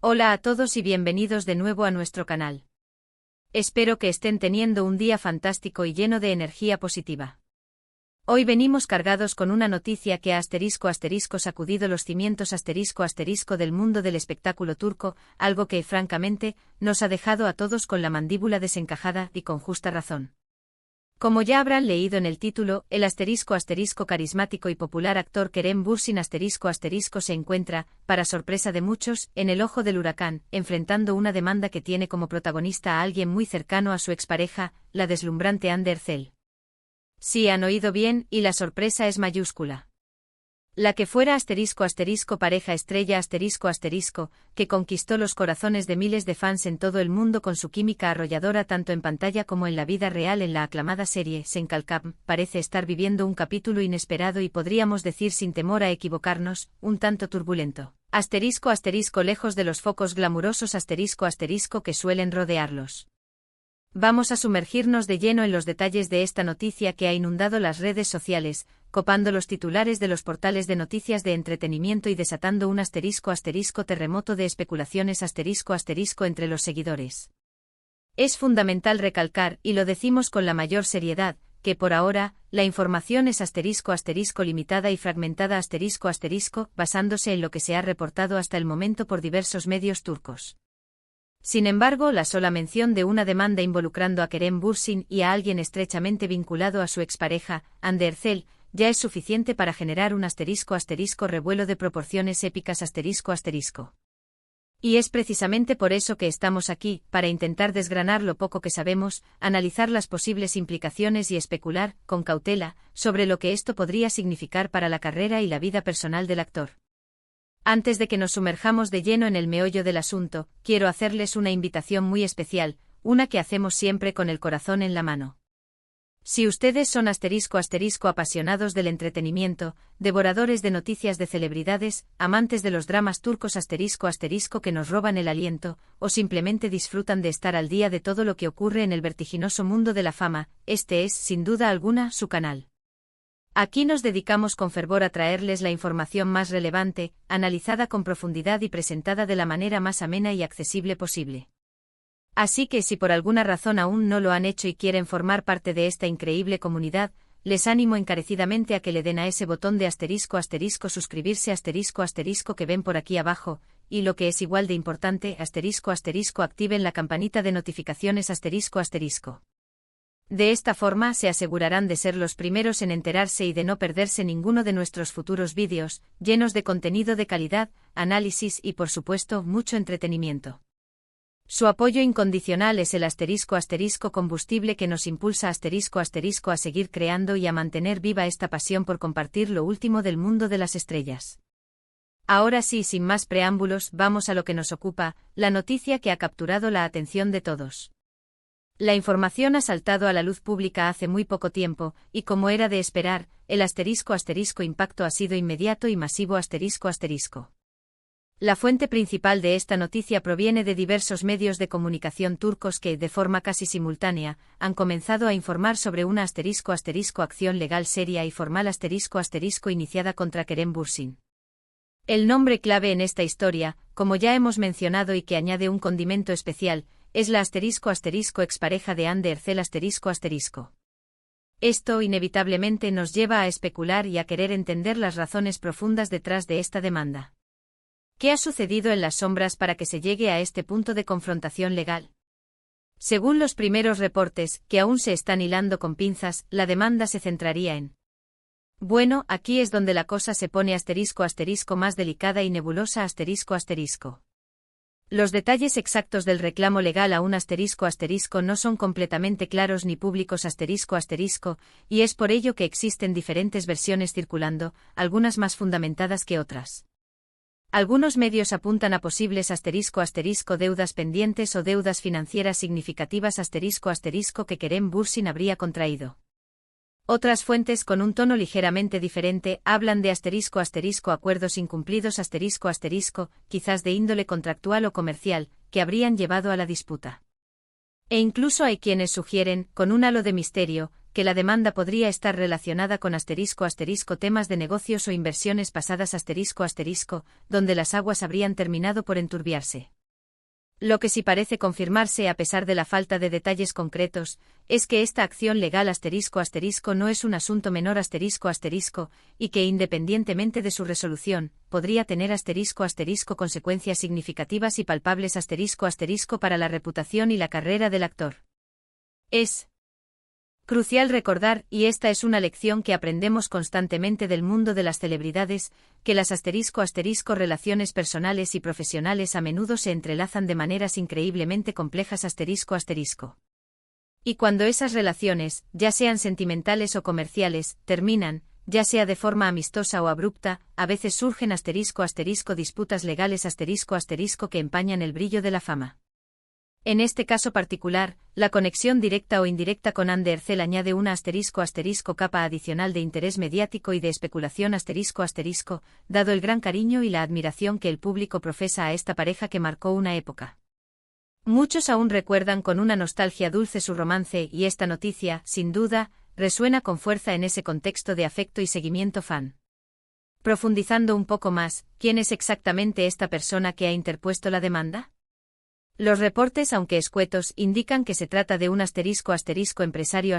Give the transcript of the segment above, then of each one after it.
Hola a todos y bienvenidos de nuevo a nuestro canal. Espero que estén teniendo un día fantástico y lleno de energía positiva. Hoy venimos cargados con una noticia que ha sacudido los cimientos del mundo del espectáculo turco, algo que, francamente, nos ha dejado a todos con la mandíbula desencajada y con justa razón. Como ya habrán leído en el título, el carismático y popular actor Kerem Bürsin se encuentra, para sorpresa de muchos, en el ojo del huracán, enfrentando una demanda que tiene como protagonista a alguien muy cercano a su expareja, la deslumbrante Hande Erçel. Sí, han oído bien, y la sorpresa es mayúscula. La que fuera pareja estrella que conquistó los corazones de miles de fans en todo el mundo con su química arrolladora tanto en pantalla como en la vida real en la aclamada serie Senkalkam, parece estar viviendo un capítulo inesperado y podríamos decir sin temor a equivocarnos, un tanto turbulento. Lejos de los focos glamurosos que suelen rodearlos. Vamos a sumergirnos de lleno en los detalles de esta noticia que ha inundado las redes sociales, copando los titulares de los portales de noticias de entretenimiento y desatando un terremoto de especulaciones entre los seguidores. Es fundamental recalcar, y lo decimos con la mayor seriedad, que por ahora, la información es limitada y fragmentada basándose en lo que se ha reportado hasta el momento por diversos medios turcos. Sin embargo, la sola mención de una demanda involucrando a Kerem Bürsin y a alguien estrechamente vinculado a su expareja, Hande Erçel, ya es suficiente para generar un revuelo de proporciones épicas Y es precisamente por eso que estamos aquí, para intentar desgranar lo poco que sabemos, analizar las posibles implicaciones y especular, con cautela, sobre lo que esto podría significar para la carrera y la vida personal del actor. Antes de que nos sumerjamos de lleno en el meollo del asunto, quiero hacerles una invitación muy especial, una que hacemos siempre con el corazón en la mano. Si ustedes son apasionados del entretenimiento, devoradores de noticias de celebridades, amantes de los dramas turcos que nos roban el aliento, o simplemente disfrutan de estar al día de todo lo que ocurre en el vertiginoso mundo de la fama, este es, sin duda alguna, su canal. Aquí nos dedicamos con fervor a traerles la información más relevante, analizada con profundidad y presentada de la manera más amena y accesible posible. Así que si por alguna razón aún no lo han hecho y quieren formar parte de esta increíble comunidad, les animo encarecidamente a que le den a ese botón de suscribirse que ven por aquí abajo, y lo que es igual de importante, activen la campanita de notificaciones De esta forma se asegurarán de ser los primeros en enterarse y de no perderse ninguno de nuestros futuros vídeos, llenos de contenido de calidad, análisis y por supuesto mucho entretenimiento. Su apoyo incondicional es el combustible que nos impulsa a seguir creando y a mantener viva esta pasión por compartir lo último del mundo de las estrellas. Ahora sí, sin más preámbulos, vamos a lo que nos ocupa, la noticia que ha capturado la atención de todos. La información ha saltado a la luz pública hace muy poco tiempo, y como era de esperar, el impacto ha sido inmediato y masivo La fuente principal de esta noticia proviene de diversos medios de comunicación turcos que, de forma casi simultánea, han comenzado a informar sobre una acción legal seria y formal iniciada contra Kerem Bürsin. El nombre clave en esta historia, como ya hemos mencionado y que añade un condimento especial, es la expareja de Hande Erçel Esto inevitablemente nos lleva a especular y a querer entender las razones profundas detrás de esta demanda. ¿Qué ha sucedido en las sombras para que se llegue a este punto de confrontación legal? Según los primeros reportes, que aún se están hilando con pinzas, la demanda se centraría en... Bueno, aquí es donde la cosa se pone más delicada y nebulosa Los detalles exactos del reclamo legal aún no son completamente claros ni públicos y es por ello que existen diferentes versiones circulando, algunas más fundamentadas que otras. Algunos medios apuntan a posibles deudas pendientes o deudas financieras significativas que Kerem Bürsin habría contraído. Otras fuentes con un tono ligeramente diferente hablan de acuerdos incumplidos quizás de índole contractual o comercial, que habrían llevado a la disputa. E incluso hay quienes sugieren, con un halo de misterio, que la demanda podría estar relacionada con temas de negocios o inversiones pasadas donde las aguas habrían terminado por enturbiarse. Lo que sí parece confirmarse a pesar de la falta de detalles concretos, es que esta acción legal no es un asunto menor y que independientemente de su resolución, podría tener consecuencias significativas y palpables para la reputación y la carrera del actor. Es crucial recordar, y esta es una lección que aprendemos constantemente del mundo de las celebridades, que las relaciones personales y profesionales a menudo se entrelazan de maneras increíblemente complejas Y cuando esas relaciones, ya sean sentimentales o comerciales, terminan, ya sea de forma amistosa o abrupta, a veces surgen disputas legales que empañan el brillo de la fama. En este caso particular, la conexión directa o indirecta con Andercel añade una capa adicional de interés mediático y de especulación dado el gran cariño y la admiración que el público profesa a esta pareja que marcó una época. Muchos aún recuerdan con una nostalgia dulce su romance y esta noticia, sin duda, resuena con fuerza en ese contexto de afecto y seguimiento fan. Profundizando un poco más, ¿quién es exactamente esta persona que ha interpuesto la demanda? Los reportes, aunque escuetos, indican que se trata de un empresario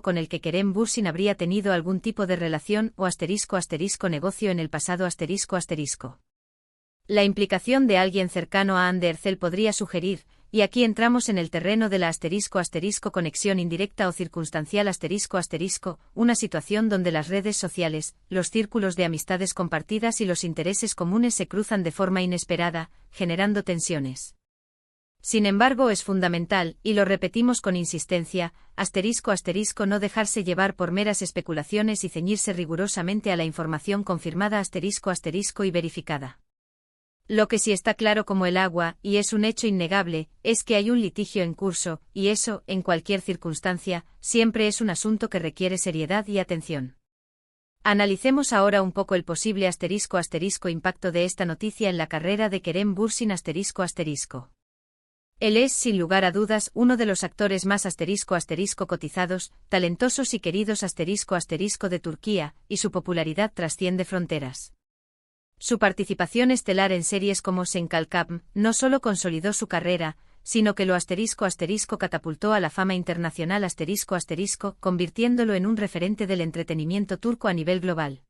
con el que Kerem Bürsin habría tenido algún tipo de relación o negocio en el pasado La implicación de alguien cercano a Andercel podría sugerir, y aquí entramos en el terreno de la conexión indirecta o circunstancial una situación donde las redes sociales, los círculos de amistades compartidas y los intereses comunes se cruzan de forma inesperada, generando tensiones. Sin embargo, es fundamental, y lo repetimos con insistencia, no dejarse llevar por meras especulaciones y ceñirse rigurosamente a la información confirmada y verificada. Lo que sí está claro como el agua, y es un hecho innegable, es que hay un litigio en curso, y eso, en cualquier circunstancia, siempre es un asunto que requiere seriedad y atención. Analicemos ahora un poco el posible impacto de esta noticia en la carrera de Kerem Bürsin Él es, sin lugar a dudas, uno de los actores más cotizados, talentosos y queridos de Turquía, y su popularidad trasciende fronteras. Su participación estelar en series como Sen Kalkam no solo consolidó su carrera, sino que lo catapultó a la fama internacional convirtiéndolo en un referente del entretenimiento turco a nivel global.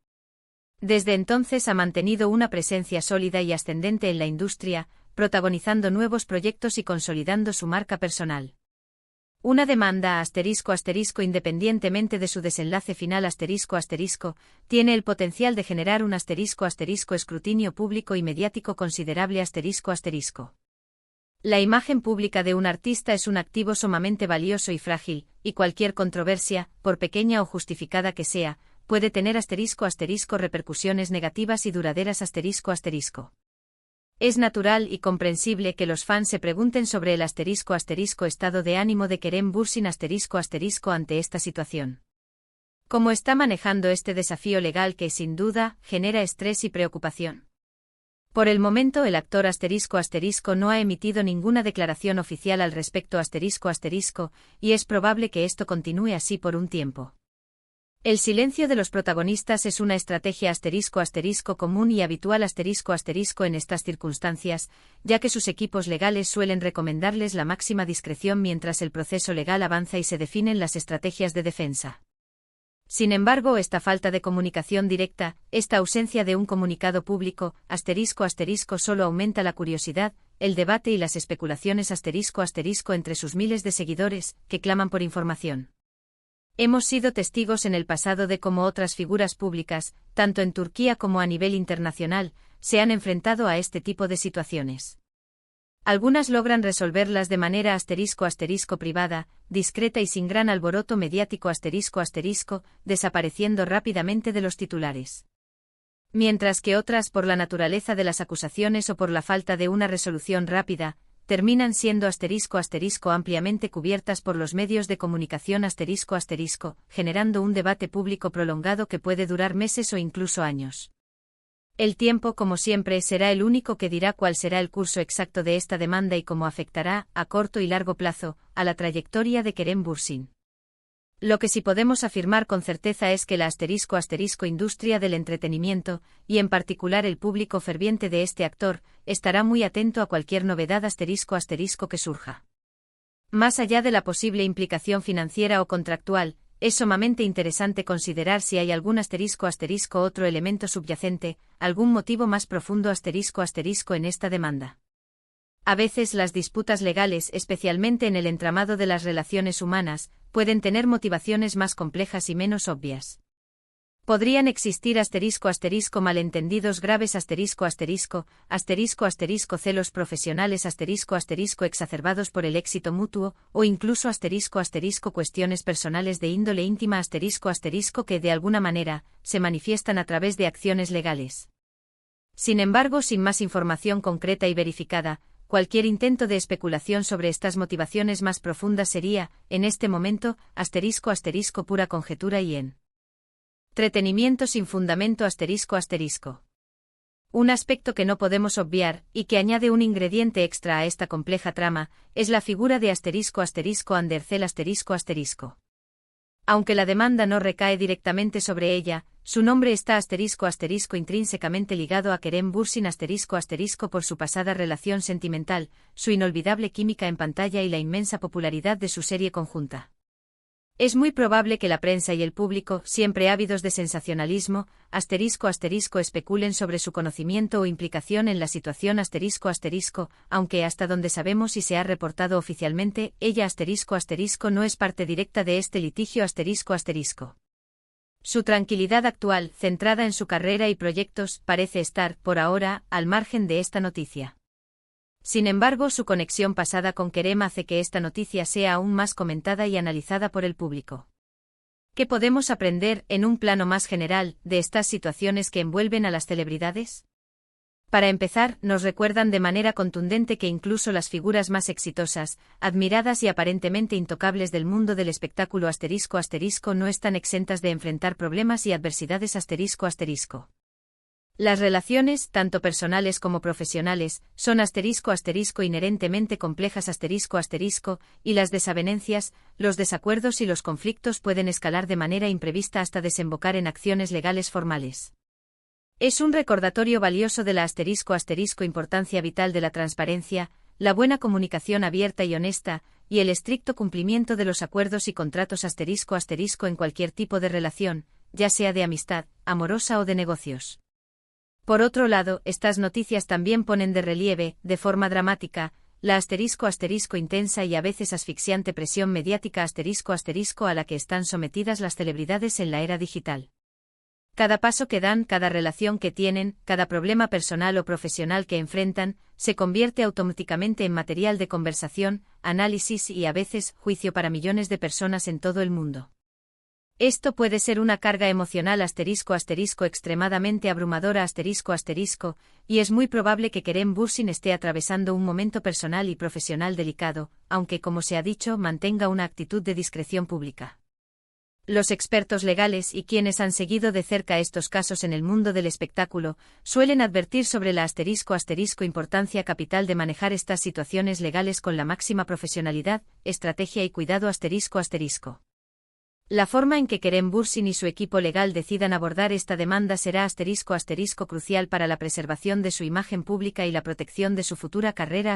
Desde entonces ha mantenido una presencia sólida y ascendente en la industria, protagonizando nuevos proyectos y consolidando su marca personal. Una demanda independientemente de su desenlace final tiene el potencial de generar un escrutinio público y mediático considerable La imagen pública de un artista es un activo sumamente valioso y frágil, y cualquier controversia, por pequeña o justificada que sea, puede tener repercusiones negativas y duraderas Es natural y comprensible que los fans se pregunten sobre el estado de ánimo de Kerem Bürsin ante esta situación. ¿Cómo está manejando este desafío legal que, sin duda, genera estrés y preocupación? Por el momento el actor no ha emitido ninguna declaración oficial al respecto y es probable que esto continúe así por un tiempo. El silencio de los protagonistas es una estrategia común y habitual en estas circunstancias, ya que sus equipos legales suelen recomendarles la máxima discreción mientras el proceso legal avanza y se definen las estrategias de defensa. Sin embargo, esta falta de comunicación directa, esta ausencia de un comunicado público, solo aumenta la curiosidad, el debate y las especulaciones entre sus miles de seguidores, que claman por información. Hemos sido testigos en el pasado de cómo otras figuras públicas, tanto en Turquía como a nivel internacional, se han enfrentado a este tipo de situaciones. Algunas logran resolverlas de manera privada, discreta y sin gran alboroto mediático desapareciendo rápidamente de los titulares. Mientras que otras, por la naturaleza de las acusaciones o por la falta de una resolución rápida, terminan siendo ampliamente cubiertas por los medios de comunicación generando un debate público prolongado que puede durar meses o incluso años. El tiempo, como siempre, será el único que dirá cuál será el curso exacto de esta demanda y cómo afectará, a corto y largo plazo, a la trayectoria de Kerem Bürsin. Lo que sí podemos afirmar con certeza es que la industria del entretenimiento, y en particular el público ferviente de este actor, estará muy atento a cualquier novedad que surja. Más allá de la posible implicación financiera o contractual, es sumamente interesante considerar si hay algún otro elemento subyacente, algún motivo más profundo en esta demanda. A veces las disputas legales, especialmente en el entramado de las relaciones humanas, pueden tener motivaciones más complejas y menos obvias. Podrían existir malentendidos graves celos profesionales exacerbados por el éxito mutuo, o incluso cuestiones personales de índole íntima que de alguna manera se manifiestan a través de acciones legales. Sin embargo, sin más información concreta y verificada, cualquier intento de especulación sobre estas motivaciones más profundas sería, en este momento, pura conjetura y entretenimiento sin fundamento Un aspecto que no podemos obviar, y que añade un ingrediente extra a esta compleja trama, es la figura de Andercel Aunque la demanda no recae directamente sobre ella, su nombre está intrínsecamente ligado a Kerem Bürsin por su pasada relación sentimental, su inolvidable química en pantalla y la inmensa popularidad de su serie conjunta. Es muy probable que la prensa y el público, siempre ávidos de sensacionalismo, especulen sobre su conocimiento o implicación en la situación aunque hasta donde sabemos y se ha reportado oficialmente, ella no es parte directa de este litigio Su tranquilidad actual, centrada en su carrera y proyectos, parece estar, por ahora, al margen de esta noticia. Sin embargo, su conexión pasada con Kerem hace que esta noticia sea aún más comentada y analizada por el público. ¿Qué podemos aprender, en un plano más general, de estas situaciones que envuelven a las celebridades? Para empezar, nos recuerdan de manera contundente que incluso las figuras más exitosas, admiradas y aparentemente intocables del mundo del espectáculo no están exentas de enfrentar problemas y adversidades Las relaciones, tanto personales como profesionales, son inherentemente complejas y las desavenencias, los desacuerdos y los conflictos pueden escalar de manera imprevista hasta desembocar en acciones legales formales. Es un recordatorio valioso de la importancia vital de la transparencia, la buena comunicación abierta y honesta, y el estricto cumplimiento de los acuerdos y contratos en cualquier tipo de relación, ya sea de amistad, amorosa o de negocios. Por otro lado, estas noticias también ponen de relieve, de forma dramática, la intensa y a veces asfixiante presión mediática a la que están sometidas las celebridades en la era digital. Cada paso que dan, cada relación que tienen, cada problema personal o profesional que enfrentan, se convierte automáticamente en material de conversación, análisis y a veces juicio para millones de personas en todo el mundo. Esto puede ser una carga emocional extremadamente abrumadora y es muy probable que Kerem Bürsin esté atravesando un momento personal y profesional delicado, aunque como se ha dicho mantenga una actitud de discreción pública. Los expertos legales y quienes han seguido de cerca estos casos en el mundo del espectáculo, suelen advertir sobre la importancia capital de manejar estas situaciones legales con la máxima profesionalidad, estrategia y cuidado La forma en que Kerem Bürsin y su equipo legal decidan abordar esta demanda será crucial para la preservación de su imagen pública y la protección de su futura carrera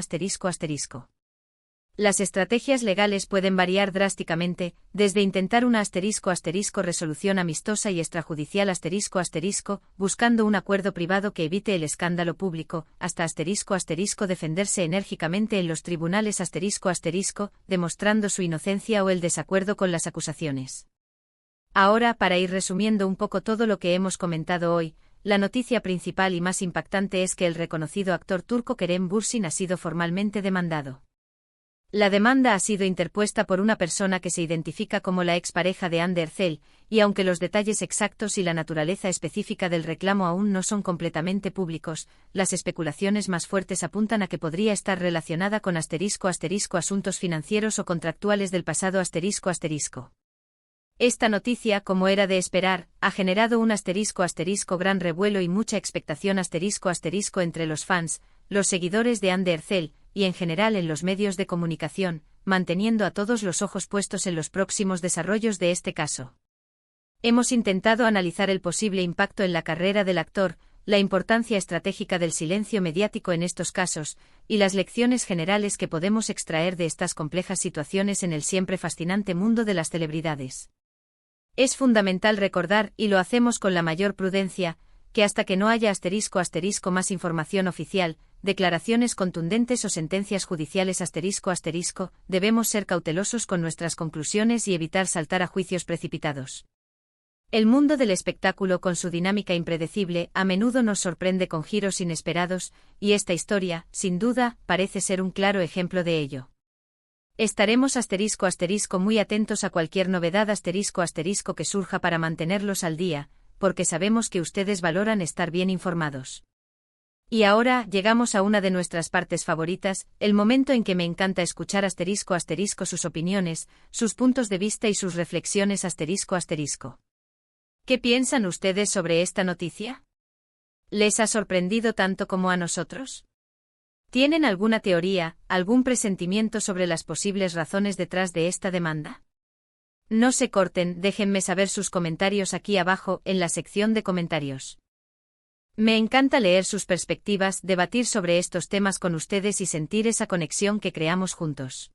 Las estrategias legales pueden variar drásticamente, desde intentar una resolución amistosa y extrajudicial buscando un acuerdo privado que evite el escándalo público, hasta defenderse enérgicamente en los tribunales demostrando su inocencia o el desacuerdo con las acusaciones. Ahora, para ir resumiendo un poco todo lo que hemos comentado hoy, la noticia principal y más impactante es que el reconocido actor turco Kerem Bürsin ha sido formalmente demandado. La demanda ha sido interpuesta por una persona que se identifica como la expareja de Andercel, y aunque los detalles exactos y la naturaleza específica del reclamo aún no son completamente públicos, las especulaciones más fuertes apuntan a que podría estar relacionada con asuntos financieros o contractuales del pasado Esta noticia, como era de esperar, ha generado un gran revuelo y mucha expectación entre los fans, los seguidores de Andercel, y en general en los medios de comunicación, manteniendo a todos los ojos puestos en los próximos desarrollos de este caso. Hemos intentado analizar el posible impacto en la carrera del actor, la importancia estratégica del silencio mediático en estos casos, y las lecciones generales que podemos extraer de estas complejas situaciones en el siempre fascinante mundo de las celebridades. Es fundamental recordar, y lo hacemos con la mayor prudencia, que hasta que no haya *** más información oficial, declaraciones contundentes o sentencias judiciales ***, debemos ser cautelosos con nuestras conclusiones y evitar saltar a juicios precipitados. El mundo del espectáculo, con su dinámica impredecible, a menudo nos sorprende con giros inesperados, y esta historia, sin duda, parece ser un claro ejemplo de ello. Estaremos *** muy atentos a cualquier novedad *** que surja para mantenerlos al día, porque sabemos que ustedes valoran estar bien informados. Y ahora, llegamos a una de nuestras partes favoritas, el momento en que me encanta escuchar *** sus opiniones, sus puntos de vista y sus reflexiones ***. ¿Qué piensan ustedes sobre esta noticia? ¿Les ha sorprendido tanto como a nosotros? ¿Tienen alguna teoría, algún presentimiento sobre las posibles razones detrás de esta demanda? No se corten, déjenme saber sus comentarios aquí abajo, en la sección de comentarios. Me encanta leer sus perspectivas, debatir sobre estos temas con ustedes y sentir esa conexión que creamos juntos.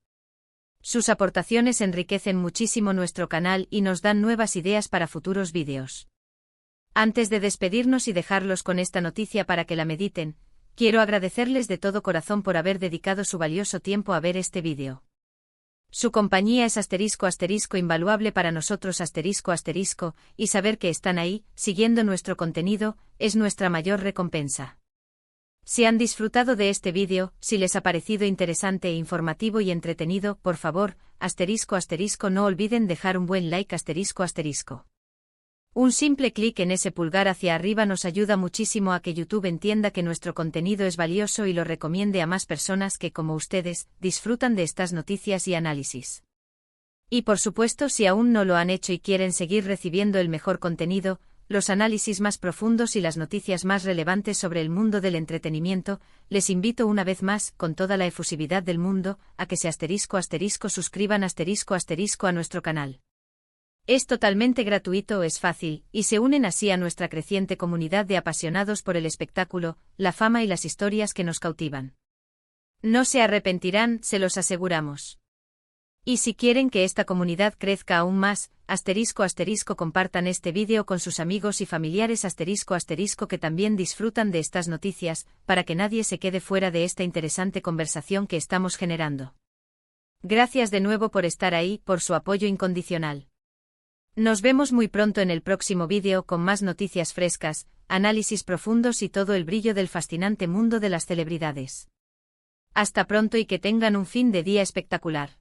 Sus aportaciones enriquecen muchísimo nuestro canal y nos dan nuevas ideas para futuros vídeos. Antes de despedirnos y dejarlos con esta noticia para que la mediten, quiero agradecerles de todo corazón por haber dedicado su valioso tiempo a ver este vídeo. Su compañía es *** invaluable para nosotros ***, y saber que están ahí, siguiendo nuestro contenido, es nuestra mayor recompensa. Si han disfrutado de este vídeo, si les ha parecido interesante e informativo y entretenido, por favor, *** no olviden dejar un buen like ***. Un simple clic en ese pulgar hacia arriba nos ayuda muchísimo a que YouTube entienda que nuestro contenido es valioso y lo recomiende a más personas que, como ustedes, disfrutan de estas noticias y análisis. Y por supuesto, si aún no lo han hecho y quieren seguir recibiendo el mejor contenido, los análisis más profundos y las noticias más relevantes sobre el mundo del entretenimiento, les invito una vez más, con toda la efusividad del mundo, a que se *** suscriban *** a nuestro canal. Es totalmente gratuito, es fácil, y se unen así a nuestra creciente comunidad de apasionados por el espectáculo, la fama y las historias que nos cautivan. No se arrepentirán, se los aseguramos. Y si quieren que esta comunidad crezca aún más, *** compartan este vídeo con sus amigos y familiares *** que también disfrutan de estas noticias, para que nadie se quede fuera de esta interesante conversación que estamos generando. Gracias de nuevo por estar ahí, por su apoyo incondicional. Nos vemos muy pronto en el próximo vídeo con más noticias frescas, análisis profundos y todo el brillo del fascinante mundo de las celebridades. Hasta pronto y que tengan un fin de día espectacular.